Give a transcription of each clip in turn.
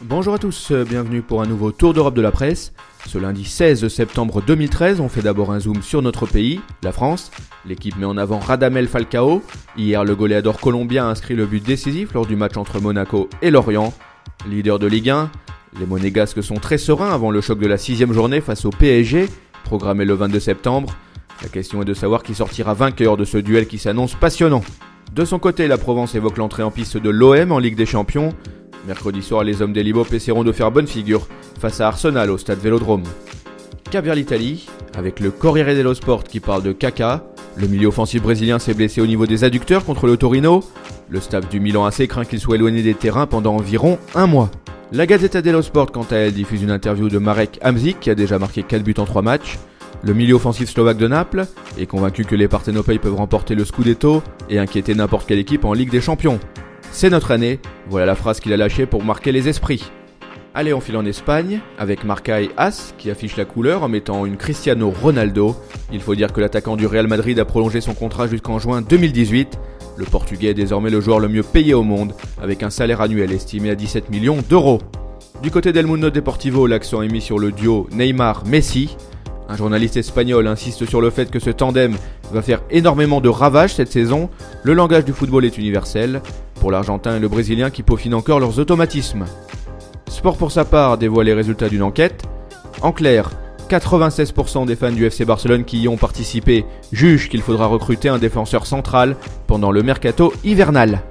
Bonjour à tous, bienvenue pour un nouveau tour d'Europe de la presse. Ce lundi 16 septembre 2013, on fait d'abord un zoom sur notre pays, la France. L'équipe met en avant Radamel Falcao. Hier, le goléador colombien a inscrit le but décisif lors du match entre Monaco et Lorient. Leader de Ligue 1, les Monégasques sont très sereins avant le choc de la 6e journée face au PSG, programmé le 22 septembre. La question est de savoir qui sortira vainqueur de ce duel qui s'annonce passionnant. De son côté, la Provence évoque l'entrée en piste de l'OM en Ligue des Champions. Mercredi soir, les hommes des Libop essaieront de faire bonne figure face à Arsenal au stade Vélodrome. Cap vers l'Italie, avec le Corriere dello Sport qui parle de Kaka. Le milieu offensif brésilien s'est blessé au niveau des adducteurs contre le Torino. Le staff du Milan AC craint qu'il soit éloigné des terrains pendant environ un mois. La Gazzetta dello Sport, quant à elle, diffuse une interview de Marek Hamsik qui a déjà marqué 4 buts en 3 matchs. Le milieu offensif slovaque de Naples est convaincu que les Partenopei peuvent remporter le Scudetto et inquiéter n'importe quelle équipe en Ligue des Champions. C'est notre année, voilà la phrase qu'il a lâchée pour marquer les esprits. Allez, on file en Espagne, avec Marca et As qui affiche la couleur en mettant une Cristiano Ronaldo. Il faut dire que l'attaquant du Real Madrid a prolongé son contrat jusqu'en juin 2018. Le Portugais est désormais le joueur le mieux payé au monde, avec un salaire annuel estimé à 17 millions d'euros. Du côté d'El Mundo Deportivo, l'accent est mis sur le duo Neymar-Messi. Un journaliste espagnol insiste sur le fait que ce tandem va faire énormément de ravages cette saison. Le langage du football est universel, pour l'Argentin et le Brésilien qui peaufinent encore leurs automatismes. Sport pour sa part dévoile les résultats d'une enquête. En clair, 96% des fans du FC Barcelone qui y ont participé jugent qu'il faudra recruter un défenseur central pendant le mercato hivernal.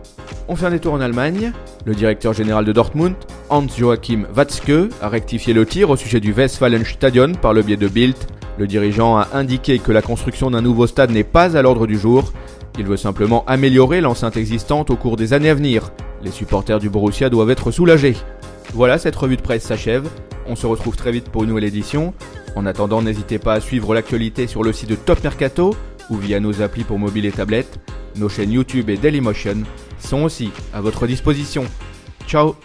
On fait un détour en Allemagne. Le directeur général de Dortmund, Hans-Joachim Watzke, a rectifié le tir au sujet du Westfalenstadion par le biais de Bild. Le dirigeant a indiqué que la construction d'un nouveau stade n'est pas à l'ordre du jour. Il veut simplement améliorer l'enceinte existante au cours des années à venir. Les supporters du Borussia doivent être soulagés. Voilà, cette revue de presse s'achève. On se retrouve très vite pour une nouvelle édition. En attendant, n'hésitez pas à suivre l'actualité sur le site de Top Mercato ou via nos applis pour mobile et tablette. Nos chaînes YouTube et Dailymotion sont aussi à votre disposition. Ciao!